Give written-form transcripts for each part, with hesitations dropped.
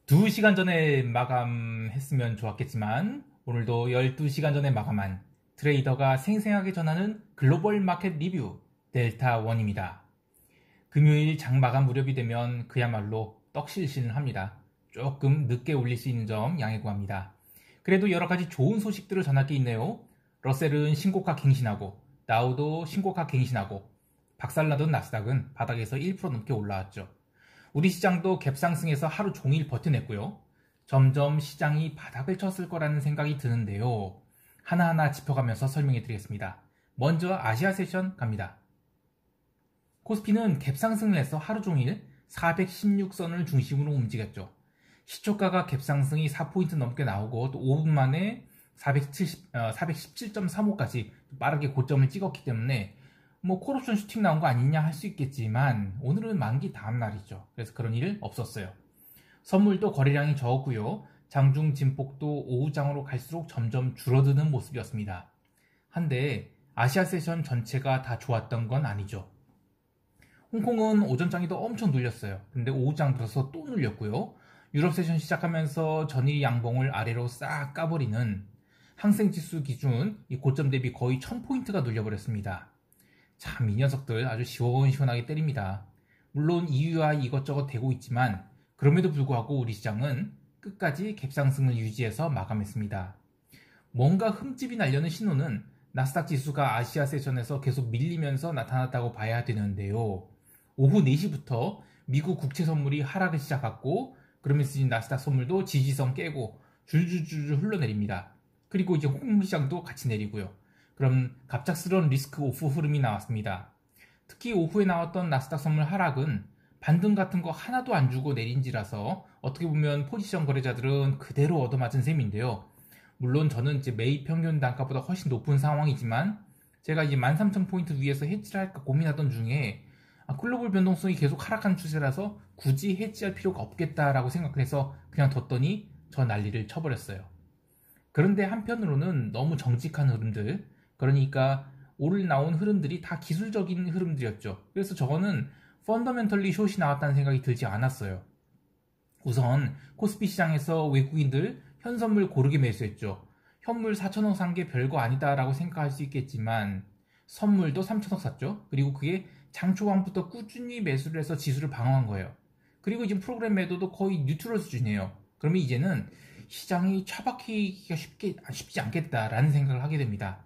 2시간 전에 마감했으면 좋았겠지만 오늘도 12시간 전에 마감한 트레이더가 생생하게 전하는 글로벌 마켓 리뷰 델타1입니다. 금요일 장 마감 무렵이 되면 그야말로 떡실신을 합니다. 조금 늦게 올릴 수 있는 점 양해 구합니다. 그래도 여러가지 좋은 소식들을 전할 게 있네요. 러셀은 신고가 갱신하고 다우도 신고가 갱신하고 박살나던 나스닥은 바닥에서 1% 넘게 올라왔죠. 우리 시장도 갭상승해서 하루 종일 버텨냈고요. 점점 시장이 바닥을 쳤을 거라는 생각이 드는데요. 하나하나 짚어가면서 설명해 드리겠습니다. 먼저 아시아 세션 갑니다. 코스피는 갭상승을 해서 하루 종일 416선을 중심으로 움직였죠. 시초가가 갭상승이 4포인트 넘게 나오고 또 5분 만에 417.35까지 빠르게 고점을 찍었기 때문에 콜옵션 슈팅 나온 거 아니냐 할 수 있겠지만 오늘은 만기 다음 날이죠. 그래서 그런 일 없었어요. 선물도 거래량이 적었고요. 장중 진폭도 오후장으로 갈수록 점점 줄어드는 모습이었습니다. 한데 아시아 세션 전체가 다 좋았던 건 아니죠. 홍콩은 오전장에도 엄청 눌렸어요. 근데 오후장 들어서 또 눌렸고요. 유럽 세션 시작하면서 전일 양봉을 아래로 싹 까버리는 항생지수 기준 이 고점 대비 거의 1000포인트가 눌려버렸습니다. 참 이 녀석들 아주 시원시원하게 때립니다. 물론 이유와 이것저것 되고 있지만 그럼에도 불구하고 우리 시장은 끝까지 갭상승을 유지해서 마감했습니다. 뭔가 흠집이 나려는 신호는 나스닥 지수가 아시아 세션에서 계속 밀리면서 나타났다고 봐야 되는데요. 오후 4시부터 미국 국채 선물이 하락을 시작했고 그러면서 나스닥 선물도 지지선 깨고 줄줄줄 흘러내립니다. 그리고 이제 홍콩 시장도 같이 내리고요. 그럼 갑작스러운 리스크 오프 흐름이 나왔습니다. 특히 오후에 나왔던 나스닥 선물 하락은 반등 같은 거 하나도 안 주고 내린지라서 어떻게 보면 포지션 거래자들은 그대로 얻어맞은 셈인데요. 물론 저는 이제 매입 평균 단가보다 훨씬 높은 상황이지만 제가 이제 13,000포인트 위에서 해지를 할까 고민하던 중에 글로벌 변동성이 계속 하락한 추세라서 굳이 해지할 필요가 없겠다라고 생각을 해서 그냥 뒀더니 저 난리를 쳐버렸어요. 그런데 한편으로는 너무 정직한 흐름들, 그러니까 오늘 나온 흐름들이 다 기술적인 흐름들이었죠. 그래서 저거는 펀더멘털리 숏이 나왔다는 생각이 들지 않았어요. 우선 코스피 시장에서 외국인들 현선물 고르게 매수했죠. 현물 4천억 산 게 별거 아니다 라고 생각할 수 있겠지만 선물도 3천억 샀죠. 그리고 그게 장 초반부터 꾸준히 매수를 해서 지수를 방어한 거예요. 그리고 지금 프로그램 매도도 거의 뉴트럴 수준이에요. 그러면 이제는 시장이 처박히기가 쉽지 않겠다라는 생각을 하게 됩니다.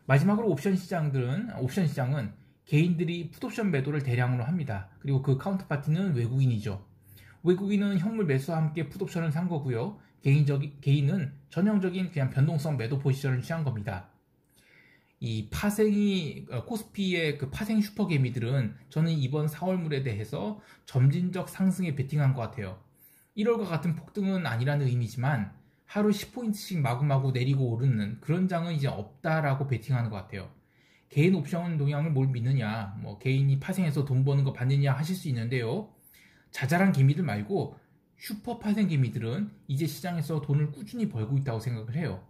마지막으로 옵션 시장은 개인들이 풋옵션 매도를 대량으로 합니다. 그리고 그 카운터파티는 외국인이죠. 외국인은 현물 매수와 함께 풋옵션을 산 거고요. 개인은 전형적인 그냥 변동성 매도 포지션을 취한 겁니다. 이 코스피의 그 파생 슈퍼개미들은 저는 이번 4월물에 대해서 점진적 상승에 베팅한 것 같아요. 1월과 같은 폭등은 아니라는 의미지만 하루 10포인트씩 마구마구 내리고 오르는 그런 장은 이제 없다라고 베팅하는 것 같아요. 개인 옵션 동향을 뭘 믿느냐, 개인이 파생해서 돈 버는 거 받느냐 하실 수 있는데요. 자잘한 개미들 말고 슈퍼 파생 개미들은 이제 시장에서 돈을 꾸준히 벌고 있다고 생각을 해요.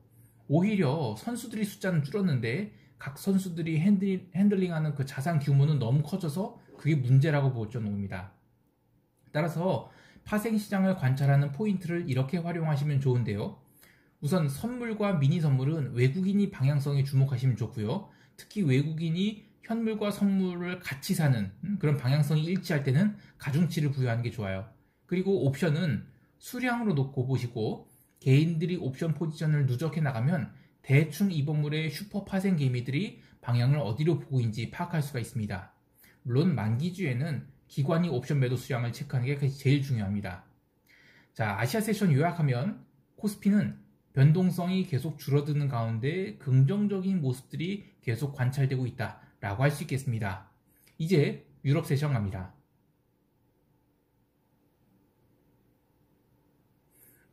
오히려 선수들이 숫자는 줄었는데 각 선수들이 핸들링하는 그 자산 규모는 너무 커져서 그게 문제라고 보죠 놈입니다. 따라서 파생 시장을 관찰하는 포인트를 이렇게 활용하시면 좋은데요. 우선 선물과 미니 선물은 외국인이 방향성에 주목하시면 좋고요. 특히 외국인이 현물과 선물을 같이 사는 그런 방향성이 일치할 때는 가중치를 부여하는 게 좋아요. 그리고 옵션은 수량으로 놓고 보시고 개인들이 옵션 포지션을 누적해 나가면 대충 이번물의 슈퍼 파생 개미들이 방향을 어디로 보고 있는지 파악할 수가 있습니다. 물론 만기주에는 기관이 옵션 매도 수량을 체크하는 게 제일 중요합니다. 자, 아시아 세션 요약하면 코스피는 변동성이 계속 줄어드는 가운데 긍정적인 모습들이 계속 관찰되고 있다라고 할 수 있겠습니다. 이제 유럽 세션 갑니다.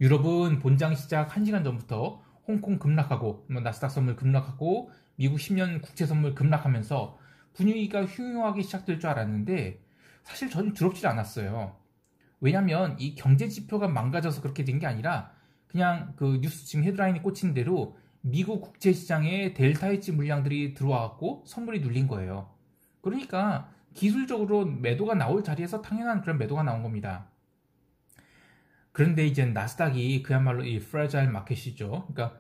유럽은 본장 시작 1시간 전부터 홍콩 급락하고 나스닥 선물 급락하고 미국 10년 국채 선물 급락하면서 분위기가 흉흉하게 시작될 줄 알았는데 사실 저는 두렵지 않았어요. 왜냐면 이 경제 지표가 망가져서 그렇게 된 게 아니라 그냥 그 뉴스 지금 헤드라인이 꽂힌 대로 미국 국채 시장에 델타 헤지 물량들이 들어와갖고 선물이 눌린 거예요. 그러니까 기술적으로 매도가 나올 자리에서 당연한 그런 매도가 나온 겁니다. 그런데 이제 나스닥이 그야말로 이 프라자일 마켓이죠. 그러니까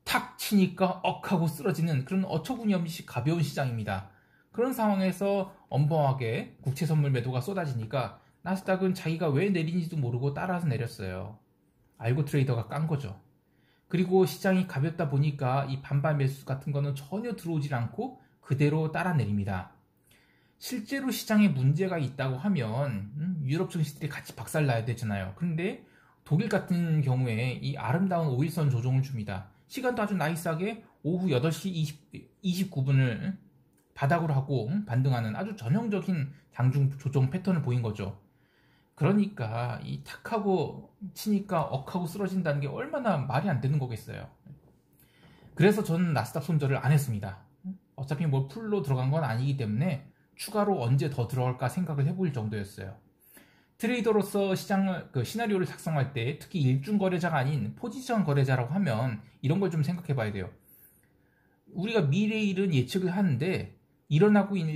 탁 치니까 억 하고 쓰러지는 그런 어처구니없이 가벼운 시장입니다. 그런 상황에서 엄범하게 국채 선물 매도가 쏟아지니까 나스닥은 자기가 왜 내린지도 모르고 따라서 내렸어요. 알고 트레이더가 깐 거죠. 그리고 시장이 가볍다 보니까 이 반발 매수 같은 거는 전혀 들어오질 않고 그대로 따라 내립니다. 실제로 시장에 문제가 있다고 하면 유럽 증시들이 같이 박살나야 되잖아요. 그런데 독일 같은 경우에 이 아름다운 5일선 조정을 줍니다. 시간도 아주 나이스하게 오후 8시 29분을 바닥으로 하고 반등하는 아주 전형적인 장중 조정 패턴을 보인 거죠. 그러니까 이 탁하고 치니까 억하고 쓰러진다는 게 얼마나 말이 안 되는 거겠어요. 그래서 저는 나스닥 손절을 안 했습니다. 어차피 뭐 풀로 들어간 건 아니기 때문에 추가로 언제 더 들어갈까 생각을 해볼 정도였어요. 트레이더로서 시나리오를 작성할 때 특히 일중 거래자가 아닌 포지션 거래자라고 하면 이런 걸 좀 생각해 봐야 돼요. 우리가 미래의 일은 예측을 하는데 일어나고 있는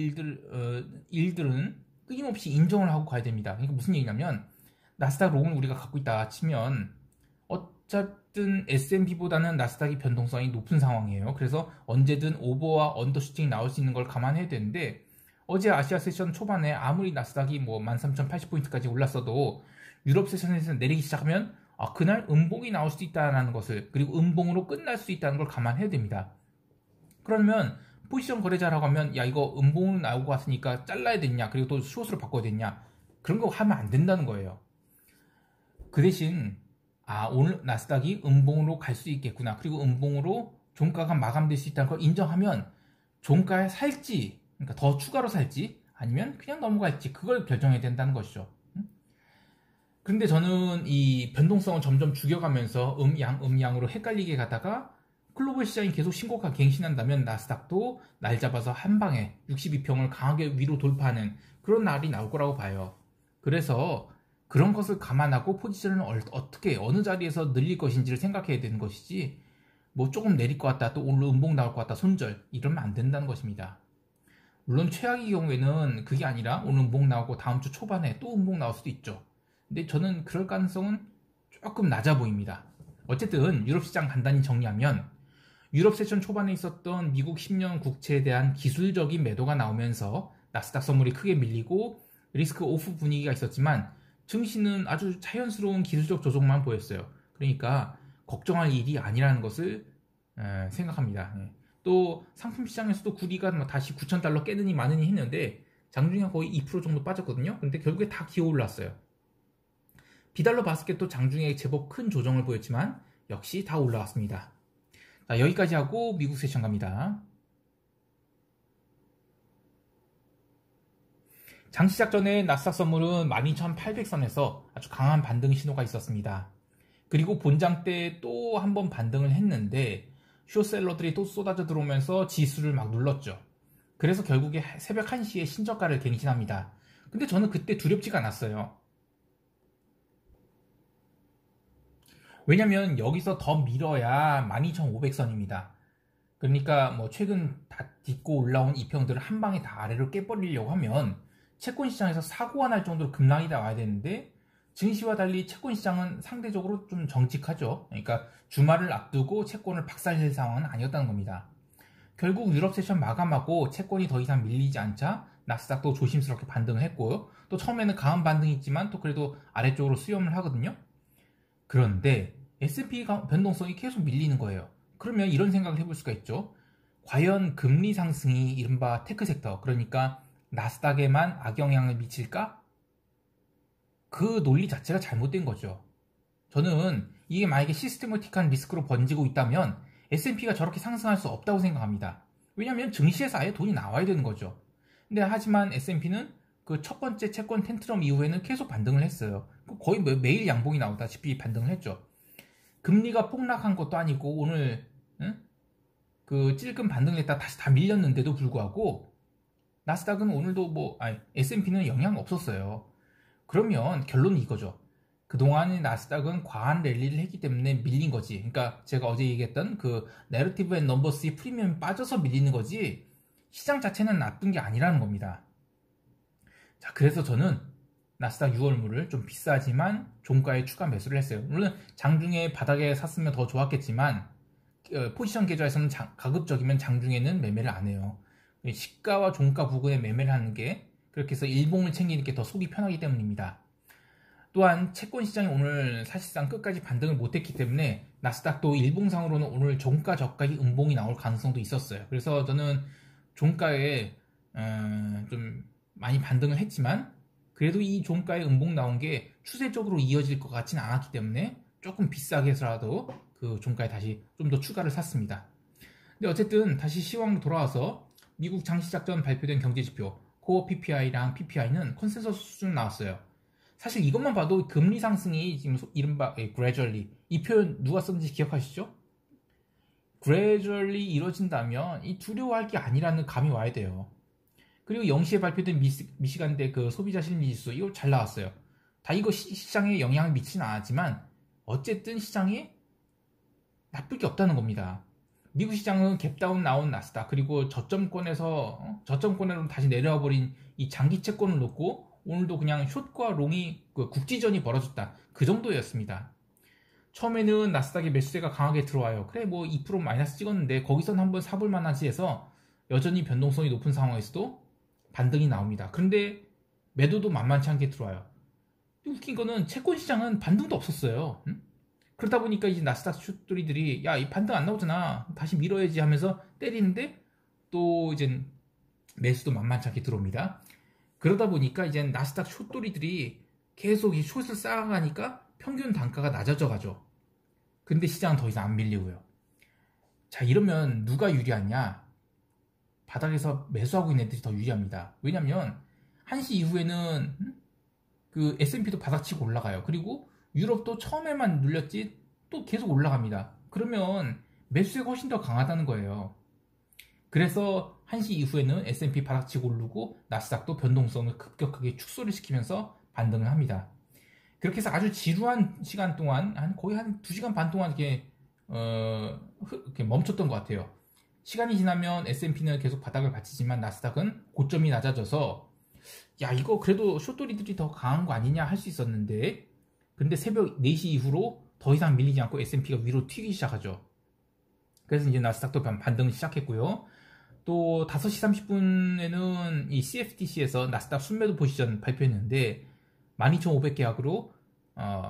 일들은 끊임없이 인정을 하고 가야 됩니다. 그러니까 무슨 얘기냐면 나스닥 롱을 우리가 갖고 있다 치면 어쨌든 S&P보다는 나스닥이 변동성이 높은 상황이에요. 그래서 언제든 오버와 언더슈팅이 나올 수 있는 걸 감안해야 되는데 어제 아시아 세션 초반에 아무리 나스닥이 뭐 13,080포인트까지 올랐어도 유럽 세션에서 내리기 시작하면 그날 음봉이 나올 수도 있다는 것을 그리고 음봉으로 끝날 수 있다는 걸 감안해야 됩니다. 그러면 포지션 거래자라고 하면 야 이거 음봉으로 나오고 왔으니까 잘라야 되냐 그리고 또 숏으로 바꿔야 되냐 그런 거 하면 안 된다는 거예요. 그 대신 오늘 나스닥이 음봉으로 갈 수 있겠구나 그리고 음봉으로 종가가 마감될 수 있다는 걸 인정하면 종가에 살지 그러니까 더 추가로 살지 아니면 그냥 넘어갈지 그걸 결정해야 된다는 것이죠. 그런데 저는 이 변동성을 점점 죽여가면서 음양으로 헷갈리게 가다가 글로벌 시장이 계속 신고가 갱신한다면 나스닥도 날 잡아서 한 방에 62평을 강하게 위로 돌파하는 그런 날이 나올 거라고 봐요. 그래서 그런 것을 감안하고 포지션을 어떻게 어느 자리에서 늘릴 것인지를 생각해야 되는 것이지 뭐 조금 내릴 것 같다 또 오늘 음봉 나올 것 같다 손절 이러면 안 된다는 것입니다. 물론 최악의 경우에는 그게 아니라 오늘 음봉 나오고 다음 주 초반에 또 음봉 나올 수도 있죠. 근데 저는 그럴 가능성은 조금 낮아 보입니다. 어쨌든 유럽 시장 간단히 정리하면 유럽 세션 초반에 있었던 미국 10년 국채에 대한 기술적인 매도가 나오면서 나스닥 선물이 크게 밀리고 리스크 오프 분위기가 있었지만 증시는 아주 자연스러운 기술적 조정만 보였어요. 그러니까 걱정할 일이 아니라는 것을 생각합니다. 또 상품 시장에서도 구리가 다시 9,000달러 깨느니 마느니 했는데 장중에 거의 2% 정도 빠졌거든요. 근데 결국에 다 기어 올랐어요. 비달러 바스켓도 장중에 제법 큰 조정을 보였지만 역시 다 올라왔습니다. 자, 여기까지 하고 미국 세션 갑니다. 장 시작 전에 나스닥 선물은 12,800선에서 아주 강한 반등 신호가 있었습니다. 그리고 본장 때 또 한 번 반등을 했는데 숏셀러들이 또 쏟아져 들어오면서 지수를 막 눌렀죠. 그래서 결국에 새벽 1시에 신저가를 갱신합니다. 근데 저는 그때 두렵지가 않았어요. 왜냐면 여기서 더 밀어야 12,500선입니다. 그러니까 뭐 최근 다 딛고 올라온 이평들을 한 방에 다 아래로 깨버리려고 하면 채권 시장에서 사고가 날 정도로 급락이 나와야 되는데 증시와 달리 채권 시장은 상대적으로 좀 정직하죠. 그러니까 주말을 앞두고 채권을 박살낼 상황은 아니었다는 겁니다. 결국 유럽 세션 마감하고 채권이 더 이상 밀리지 않자 나스닥도 조심스럽게 반등을 했고요. 또 처음에는 강한 반등이 있지만 또 그래도 아래쪽으로 수렴을 하거든요. 그런데 S&P 변동성이 계속 밀리는 거예요. 그러면 이런 생각을 해볼 수가 있죠. 과연 금리 상승이 이른바 테크 섹터, 그러니까 나스닥에만 악영향을 미칠까? 그 논리 자체가 잘못된 거죠. 저는 이게 만약에 시스테마틱한 리스크로 번지고 있다면 S&P가 저렇게 상승할 수 없다고 생각합니다. 왜냐하면 증시에서 아예 돈이 나와야 되는 거죠. 근데 하지만 S&P는 그 첫 번째 채권 텐트럼 이후에는 계속 반등을 했어요. 거의 매일 양봉이 나오다시피 반등을 했죠. 금리가 폭락한 것도 아니고 오늘 그 찔끔 반등을 했다 다시 다 밀렸는데도 불구하고 나스닥은 오늘도 S&P는 영향 없었어요. 그러면 결론은 이거죠. 그동안의 나스닥은 과한 랠리를 했기 때문에 밀린 거지. 그러니까 제가 어제 얘기했던 그 내러티브 앤 넘버스의 프리미엄이 빠져서 밀리는 거지 시장 자체는 나쁜 게 아니라는 겁니다. 자, 그래서 저는 나스닥 6월물을 좀 비싸지만 종가에 추가 매수를 했어요. 물론 장중에 바닥에 샀으면 더 좋았겠지만 포지션 계좌에서는 가급적이면 장중에는 매매를 안 해요. 시가와 종가 부근에 매매를 하는 게 그렇게 해서 일봉을 챙기는 게 더 속이 편하기 때문입니다. 또한 채권 시장이 오늘 사실상 끝까지 반등을 못했기 때문에 나스닥도 일봉상으로는 오늘 종가 저가의 음봉이 나올 가능성도 있었어요. 그래서 저는 종가에 좀 많이 반등을 했지만 그래도 이 종가의 음봉 나온 게 추세적으로 이어질 것 같지는 않았기 때문에 조금 비싸게 해서라도 그 종가에 다시 좀 더 추가를 샀습니다. 근데 어쨌든 다시 시황 돌아와서 미국 장시작 전 발표된 경제지표 코어 PPI랑 PPI는 컨센서스 수준 나왔어요. 사실 이것만 봐도 금리 상승이 지금 이른바 gradually 이 표현 누가 썼는지 기억하시죠? gradually 이뤄진다면 이 두려워할 게 아니라는 감이 와야 돼요. 그리고 0시에 발표된 미시간대 그 소비자 심리지수 이거 잘 나왔어요. 다 이거 시장에 영향을 미치진 않았지만 어쨌든 시장에 나쁠 게 없다는 겁니다. 미국 시장은 갭다운 나온 나스닥 그리고 저점권으로 다시 내려와 버린 이 장기 채권을 놓고 오늘도 그냥 숏과 롱이 국지전이 벌어졌다. 그 정도였습니다. 처음에는 나스닥의 매수세가 강하게 들어와요. 그래 뭐 2% 마이너스 찍었는데 거기선 한번 사볼 만하지 해서 여전히 변동성이 높은 상황에서도 반등이 나옵니다. 그런데 매도도 만만치 않게 들어와요. 웃긴 거는 채권 시장은 반등도 없었어요. 그러다 보니까 이제 나스닥 숏돌이들이 야, 이 반등 안 나오잖아. 다시 밀어야지 하면서 때리는데 또 이제 매수도 만만치 않게 들어옵니다. 그러다 보니까 이제 나스닥 숏돌이들이 계속 이 숏을 쌓아가니까 평균 단가가 낮아져 가죠. 근데 시장은 더 이상 안 밀리고요. 자, 이러면 누가 유리하냐? 바닥에서 매수하고 있는 애들이 더 유리합니다. 왜냐면 1시 이후에는 그 S&P도 바닥치고 올라가요. 그리고 유럽도 처음에만 눌렸지 또 계속 올라갑니다. 그러면 매수세가 훨씬 더 강하다는 거예요. 그래서 1시 이후에는 S&P 바닥치고 오르고 나스닥도 변동성을 급격하게 축소를 시키면서 반등을 합니다. 그렇게 해서 아주 지루한 시간 동안 거의 한 2시간 반 동안 이렇게 멈췄던 것 같아요. 시간이 지나면 S&P는 계속 바닥을 받치지만 나스닥은 고점이 낮아져서 야, 이거 그래도 숏돌이들이 더 강한 거 아니냐 할 수 있었는데 근데 새벽 4시 이후로 더 이상 밀리지 않고 S&P가 위로 튀기 시작하죠. 그래서 이제 나스닥도 반등을 시작했고요. 또 5시 30분에는 이 CFTC에서 나스닥 순매도 포지션 발표했는데 12,500계약으로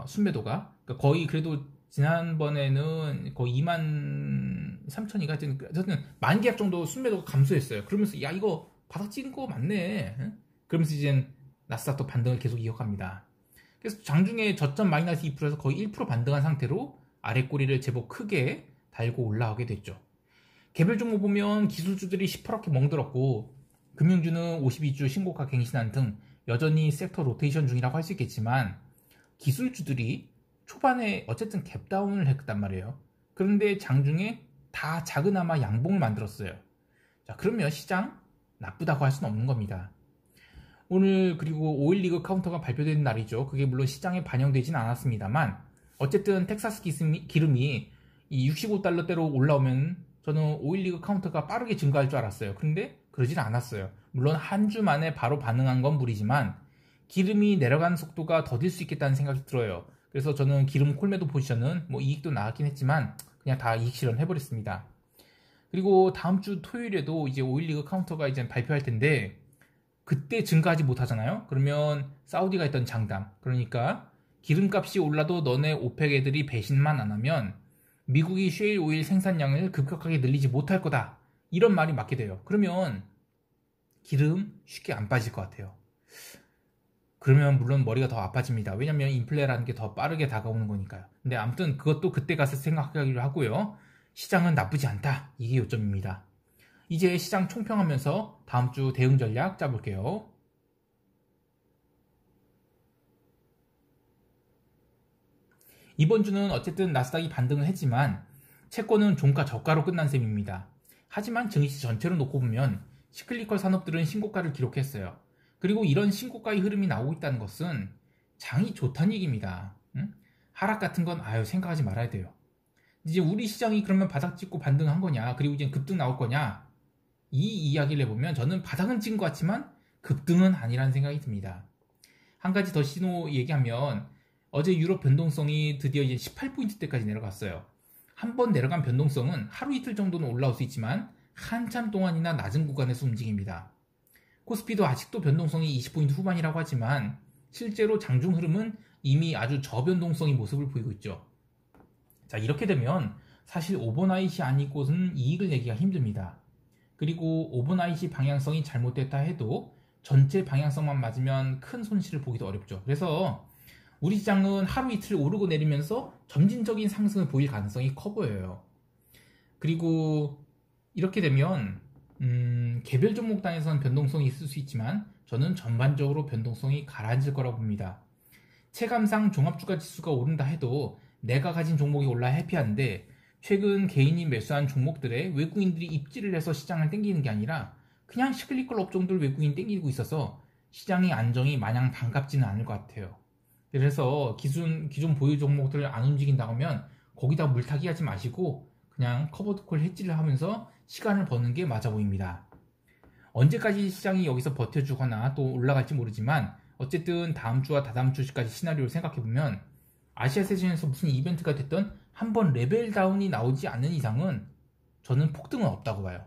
순매도가 그러니까 거의 그래도 지난번에는 거의 23,000이가 어쨌든 만 계약 정도 순매도가 감소했어요. 그러면서 야, 이거 바닥 찍은 거 맞네. 그러면서 이제 나스닥도 반등을 계속 이어갑니다. 그래서 장중에 저점 마이너스 2%에서 거의 1% 반등한 상태로 아래 꼬리를 제법 크게 달고 올라오게 됐죠. 개별 종목 보면 기술주들이 시퍼렇게 멍들었고 금융주는 52주 신고가 갱신한 등 여전히 섹터 로테이션 중이라고 할 수 있겠지만 기술주들이 초반에 어쨌든 갭다운을 했단 말이에요. 그런데 장중에 다 작은아마 양봉을 만들었어요. 자, 그러면 시장 나쁘다고 할 수는 없는 겁니다. 오늘 그리고 오일리그 카운터가 발표된 날이죠. 그게 물론 시장에 반영되진 않았습니다만 어쨌든 텍사스 기름이 이 65달러대로 올라오면 저는 오일리그 카운터가 빠르게 증가할 줄 알았어요. 그런데 그러진 않았어요. 물론 한 주 만에 바로 반응한 건 무리지만 기름이 내려가는 속도가 더딜 수 있겠다는 생각이 들어요. 그래서 저는 기름 콜매도 포지션은 뭐 이익도 나왔긴 했지만 그냥 다 이익 실현해버렸습니다. 그리고 다음 주 토요일에도 이제 오일리그 카운터가 이제 발표할 텐데 그때 증가하지 못하잖아요. 그러면 사우디가 했던 장담, 그러니까 기름값이 올라도 너네 오펙 애들이 배신만 안 하면 미국이 셰일 오일 생산량을 급격하게 늘리지 못할 거다, 이런 말이 맞게 돼요. 그러면 기름 쉽게 안 빠질 것 같아요. 그러면 물론 머리가 더 아파집니다. 왜냐면 인플레라는 게 더 빠르게 다가오는 거니까요. 근데 아무튼 그것도 그때 가서 생각하기로 하고요. 시장은 나쁘지 않다, 이게 요점입니다. 이제 시장 총평하면서 다음 주 대응 전략 짜볼게요. 이번 주는 어쨌든 나스닥이 반등을 했지만 채권은 종가 저가로 끝난 셈입니다. 하지만 증시 전체로 놓고 보면 시클리컬 산업들은 신고가를 기록했어요. 그리고 이런 신고가의 흐름이 나오고 있다는 것은 장이 좋다는 얘기입니다. 하락 같은 건 생각하지 말아야 돼요. 이제 우리 시장이 그러면 바닥 찍고 반등한 거냐, 그리고 이제 급등 나올 거냐, 이 이야기를 해보면 저는 바닥은 찍은 것 같지만 급등은 아니라는 생각이 듭니다. 한 가지 더 신호 얘기하면 어제 유럽 변동성이 드디어 이제 18포인트대까지 내려갔어요. 한 번 내려간 변동성은 하루 이틀 정도는 올라올 수 있지만 한참 동안이나 낮은 구간에서 움직입니다. 코스피도 아직도 변동성이 20포인트 후반이라고 하지만 실제로 장중 흐름은 이미 아주 저변동성의 모습을 보이고 있죠. 자, 이렇게 되면 사실 오버나잇이 아니고는 이익을 내기가 힘듭니다. 그리고 오버나잇이 방향성이 잘못됐다 해도 전체 방향성만 맞으면 큰 손실을 보기도 어렵죠. 그래서 우리 시장은 하루 이틀 오르고 내리면서 점진적인 상승을 보일 가능성이 커 보여요. 그리고 이렇게 되면 개별 종목 단에서는 변동성이 있을 수 있지만 저는 전반적으로 변동성이 가라앉을 거라고 봅니다. 체감상 종합주가 지수가 오른다 해도 내가 가진 종목이 올라야 해피한데 최근 개인이 매수한 종목들에 외국인들이 입지를 해서 시장을 땡기는 게 아니라 그냥 시클리컬 업종들 외국인이 땡기고 있어서 시장의 안정이 마냥 반갑지는 않을 것 같아요. 그래서 기존 보유 종목들을 안 움직인다고 하면 거기다 물타기 하지 마시고 그냥 커버드콜 해지를 하면서 시간을 버는 게 맞아 보입니다. 언제까지 시장이 여기서 버텨주거나 또 올라갈지 모르지만 어쨌든 다음 주와 다다음 주까지 시나리오를 생각해보면 아시아 세션에서 무슨 이벤트가 됐던 한번 레벨 다운이 나오지 않는 이상은 저는 폭등은 없다고 봐요.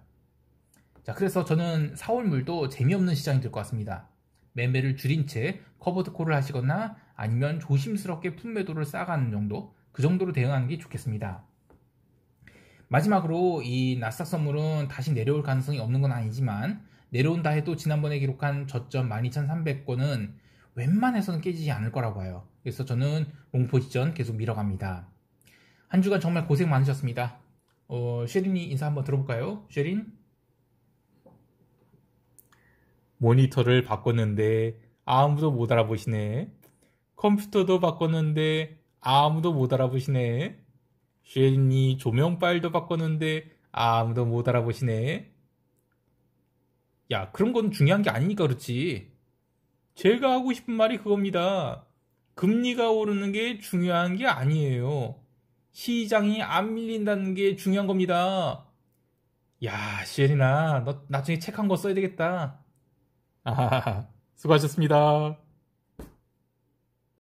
자, 그래서 저는 4월물도 재미없는 시장이 될 것 같습니다. 매매를 줄인 채 커버드 콜을 하시거나 아니면 조심스럽게 품매도를 쌓아가는 정도, 그 정도로 대응하는 게 좋겠습니다. 마지막으로 이 나스닥 선물은 다시 내려올 가능성이 없는 건 아니지만 내려온다 해도 지난번에 기록한 저점 12,300권은 웬만해서는 깨지지 않을 거라고 봐요. 그래서 저는 롱 포지션 계속 밀어갑니다. 한 주간 정말 고생 많으셨습니다. 쉐린이 인사 한번 들어볼까요? 쉐린? 모니터를 바꿨는데 아무도 못 알아보시네. 컴퓨터도 바꿨는데 아무도 못 알아보시네. 쉐린이 조명빨도 바꿨는데 아무도 못 알아보시네. 야, 그런 건 중요한 게 아니니까 그렇지. 제가 하고 싶은 말이 그겁니다. 금리가 오르는 게 중요한 게 아니에요. 시장이 안 밀린다는 게 중요한 겁니다. 야, 쉐린아, 너 나중에 책 한 거 써야 되겠다. 아, 수고하셨습니다.